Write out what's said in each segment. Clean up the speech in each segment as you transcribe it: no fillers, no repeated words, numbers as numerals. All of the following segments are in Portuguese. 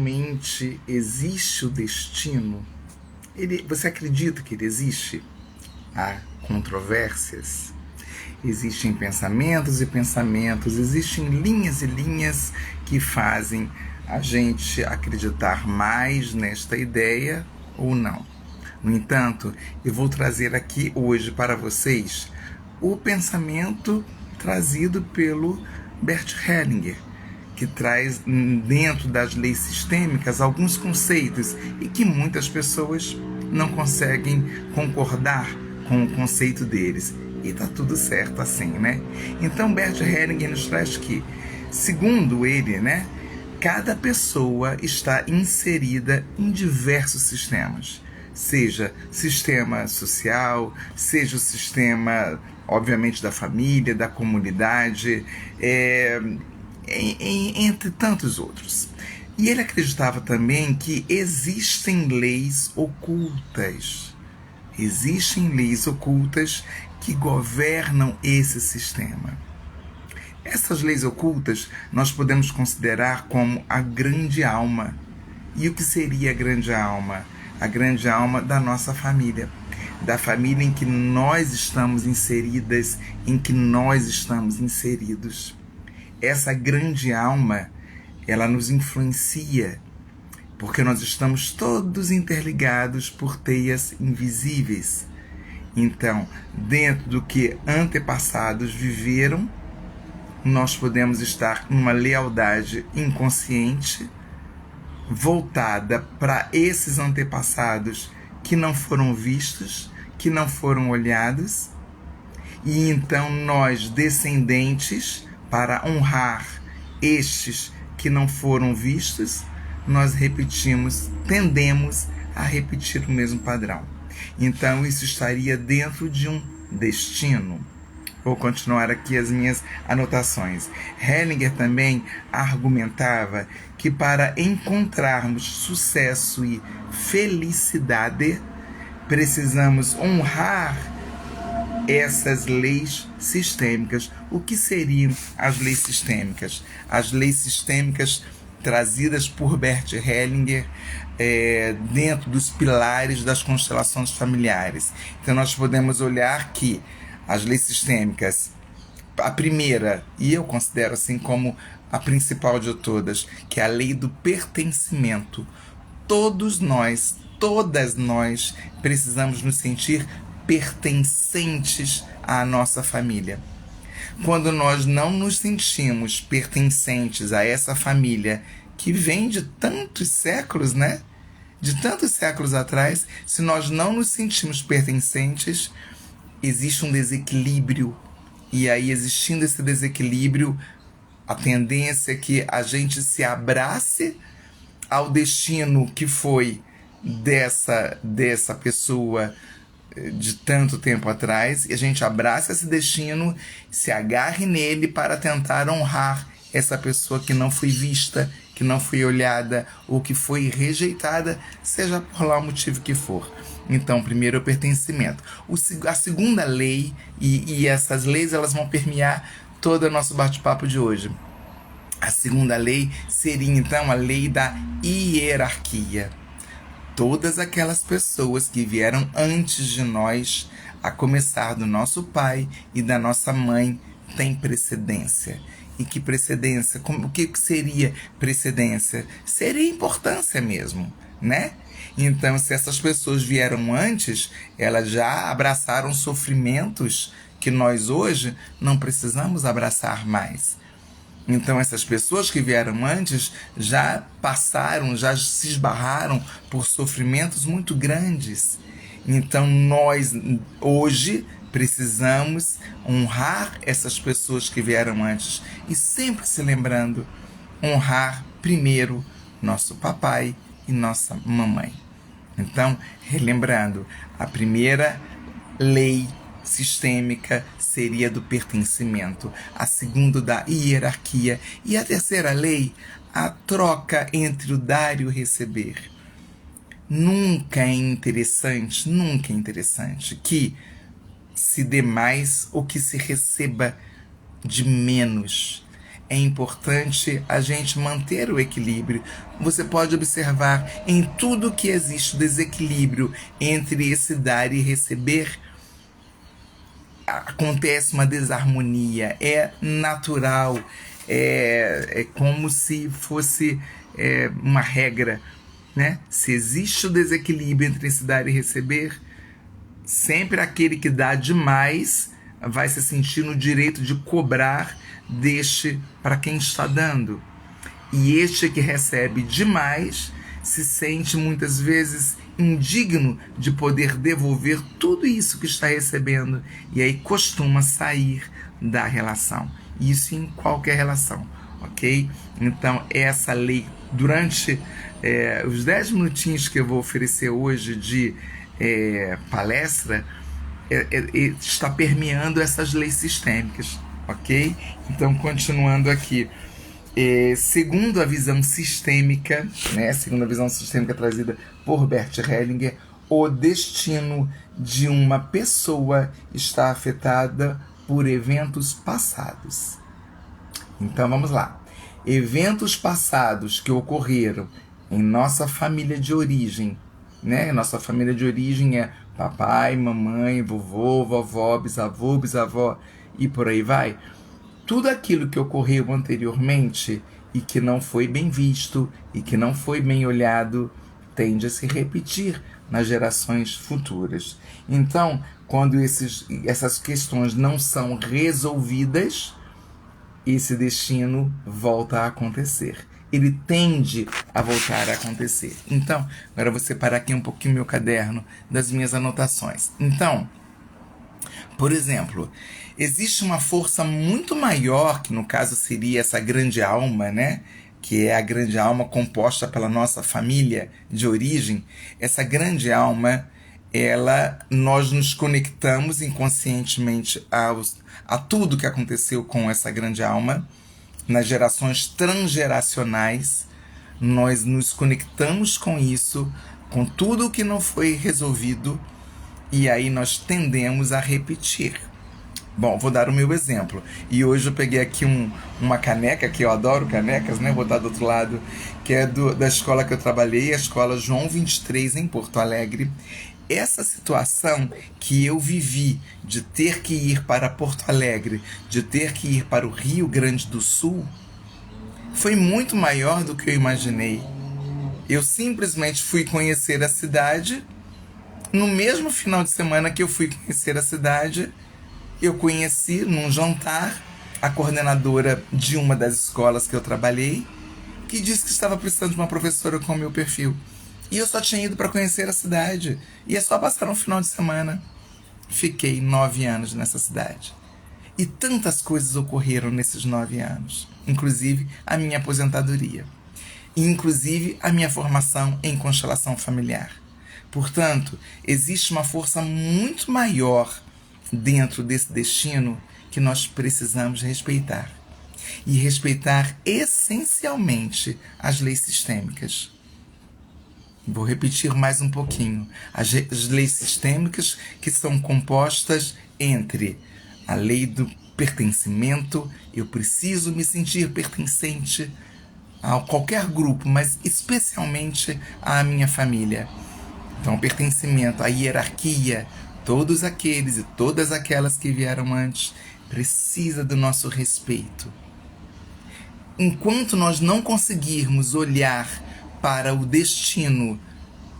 realmente existe o destino? Você acredita que ele existe? Há controvérsias. Existem pensamentos e pensamentos, existem linhas e linhas que fazem a gente acreditar mais nesta ideia ou não. No entanto, eu vou trazer aqui hoje para vocês o pensamento trazido pelo Bert Hellinger, que traz dentro das leis sistêmicas alguns conceitos e que muitas pessoas não conseguem concordar com o conceito deles. E tá tudo certo assim, né? Então Bert Hellinger nos traz que, segundo ele, né, cada pessoa está inserida em diversos sistemas. Seja sistema social, seja o sistema, obviamente, da família, da comunidade, entre tantos outros. E ele acreditava também que existem leis ocultas. Existem leis ocultas que governam esse sistema. Essas leis ocultas nós podemos considerar como a grande alma. E o que seria a grande alma? A grande alma da nossa família. Da família em que nós estamos inseridas, em que nós estamos inseridos. Essa grande alma, ela nos influencia, porque nós estamos todos interligados por teias invisíveis. Então, dentro do que antepassados viveram, nós podemos estar numa lealdade inconsciente, voltada para esses antepassados que não foram vistos, que não foram olhados, e então nós, descendentes, para honrar estes que não foram vistos, nós tendemos a repetir o mesmo padrão. Então isso estaria dentro de um destino. Vou continuar aqui as minhas anotações. Hellinger também argumentava que para encontrarmos sucesso e felicidade, precisamos honrar essas leis sistêmicas. O que seriam as leis sistêmicas? As leis sistêmicas trazidas por Bert Hellinger dentro dos pilares das constelações familiares. Então nós podemos olhar que as leis sistêmicas, a primeira, e eu considero assim como a principal de todas, que é a lei do pertencimento. Todos nós, todas nós, precisamos nos sentir pertencentes à nossa família. Quando nós não nos sentimos pertencentes a essa família que vem de tantos séculos, né? De tantos séculos atrás, se nós não nos sentimos pertencentes, existe um desequilíbrio. E aí, existindo esse desequilíbrio, a tendência é que a gente se abrace ao destino que foi dessa pessoa de tanto tempo atrás, e a gente abraça esse destino, se agarre nele para tentar honrar essa pessoa que não foi vista, que não foi olhada ou que foi rejeitada, seja por lá o motivo que for. Então, primeiro é o pertencimento. A segunda lei, e essas leis elas vão permear todo o nosso bate-papo de hoje. A segunda lei seria então a lei da hierarquia. Todas aquelas pessoas que vieram antes de nós, a começar do nosso pai e da nossa mãe, têm precedência. E que precedência? O que seria precedência? Seria importância mesmo, né? Então, se essas pessoas vieram antes, elas já abraçaram sofrimentos que nós hoje não precisamos abraçar mais. Então essas pessoas que vieram antes já passaram, já se esbarraram por sofrimentos muito grandes. Então nós hoje precisamos honrar essas pessoas que vieram antes e sempre se lembrando, honrar primeiro nosso papai e nossa mamãe. Então, relembrando, a primeira lei sistêmica seria do pertencimento, a segunda da hierarquia e a terceira lei, a troca entre o dar e o receber. Nunca é interessante que se dê mais ou que se receba de menos. é importante a gente manter o equilíbrio. Você pode observar em tudo que existe desequilíbrio entre esse dar e receber, acontece uma desarmonia, é natural, é como se fosse uma regra, né? Se existe o desequilíbrio entre esse dar e receber, sempre aquele que dá demais vai se sentir no direito de cobrar deste para quem está dando. E este que recebe demais se sente muitas vezes indigno de poder devolver tudo isso que está recebendo, e aí costuma sair da relação. Isso em qualquer relação, ok? Então essa lei, durante os 10 minutinhos que eu vou oferecer hoje de palestra, está permeando essas leis sistêmicas, ok? Então, continuando aqui, segundo a visão sistêmica, né, segundo a visão sistêmica trazida por Bert Hellinger, o destino de uma pessoa está afetada por eventos passados. Então, vamos lá. Eventos passados que ocorreram em nossa família de origem, né? Nossa família de origem é papai, mamãe, vovô, vovó, bisavô, bisavó e por aí vai. Tudo aquilo que ocorreu anteriormente e que não foi bem visto e que não foi bem olhado tende a se repetir nas gerações futuras. Então, quando essas questões não são resolvidas, esse destino volta a acontecer. Ele tende a voltar a acontecer. Então, agora eu vou separar aqui um pouquinho meu caderno das minhas anotações. Então, por exemplo, existe uma força muito maior, que no caso seria essa grande alma, né? Que é a grande alma composta pela nossa família de origem. Essa grande alma, nós nos conectamos inconscientemente a tudo que aconteceu com essa grande alma. Nas gerações transgeracionais, nós nos conectamos com isso, com tudo o que não foi resolvido, e aí nós tendemos a repetir. Bom, vou dar o meu exemplo. E hoje eu peguei aqui uma caneca, que eu adoro canecas, né? Vou botar do outro lado, que é da escola que eu trabalhei, a escola João 23, em Porto Alegre. Essa situação que eu vivi de ter que ir para Porto Alegre, de ter que ir para o Rio Grande do Sul, foi muito maior do que eu imaginei. Eu simplesmente fui conhecer a cidade. No mesmo final de semana que eu fui conhecer a cidade, eu conheci num jantar a coordenadora de uma das escolas que eu trabalhei, que disse que estava precisando de uma professora com o meu perfil. E eu só tinha ido para conhecer a cidade. E é só passar um final de semana. Fiquei 9 anos nessa cidade. E tantas coisas ocorreram nesses 9 anos. Inclusive a minha aposentadoria. E inclusive a minha formação em constelação familiar. Portanto, existe uma força muito maior dentro desse destino que nós precisamos respeitar. E respeitar essencialmente as leis sistêmicas. Vou repetir mais um pouquinho. As leis sistêmicas que são compostas entre a lei do pertencimento, eu preciso me sentir pertencente a qualquer grupo, mas especialmente à minha família. Então, o pertencimento, a hierarquia, todos aqueles e todas aquelas que vieram antes, precisa do nosso respeito. Enquanto nós não conseguirmos olhar para o destino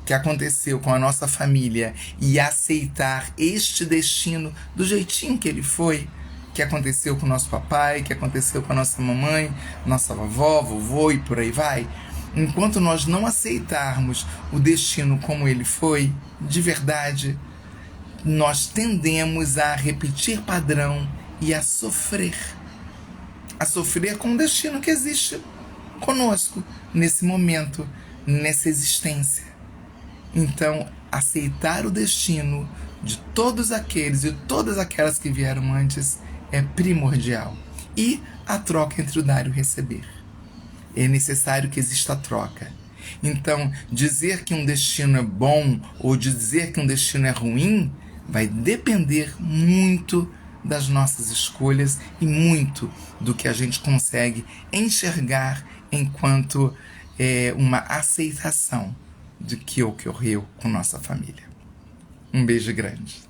que aconteceu com a nossa família e aceitar este destino do jeitinho que ele foi, que aconteceu com o nosso papai, que aconteceu com a nossa mamãe, nossa vovó, vovô e por aí vai, enquanto nós não aceitarmos o destino como ele foi, de verdade, nós tendemos a repetir padrão e a sofrer com o destino que existe conosco, nesse momento, nessa existência. Então, aceitar o destino de todos aqueles e todas aquelas que vieram antes é primordial. E a troca entre o dar e o receber. É necessário que exista a troca. Então, dizer que um destino é bom ou dizer que um destino é ruim vai depender muito das nossas escolhas e muito do que a gente consegue enxergar enquanto uma aceitação de que ocorreu com nossa família. Um beijo grande.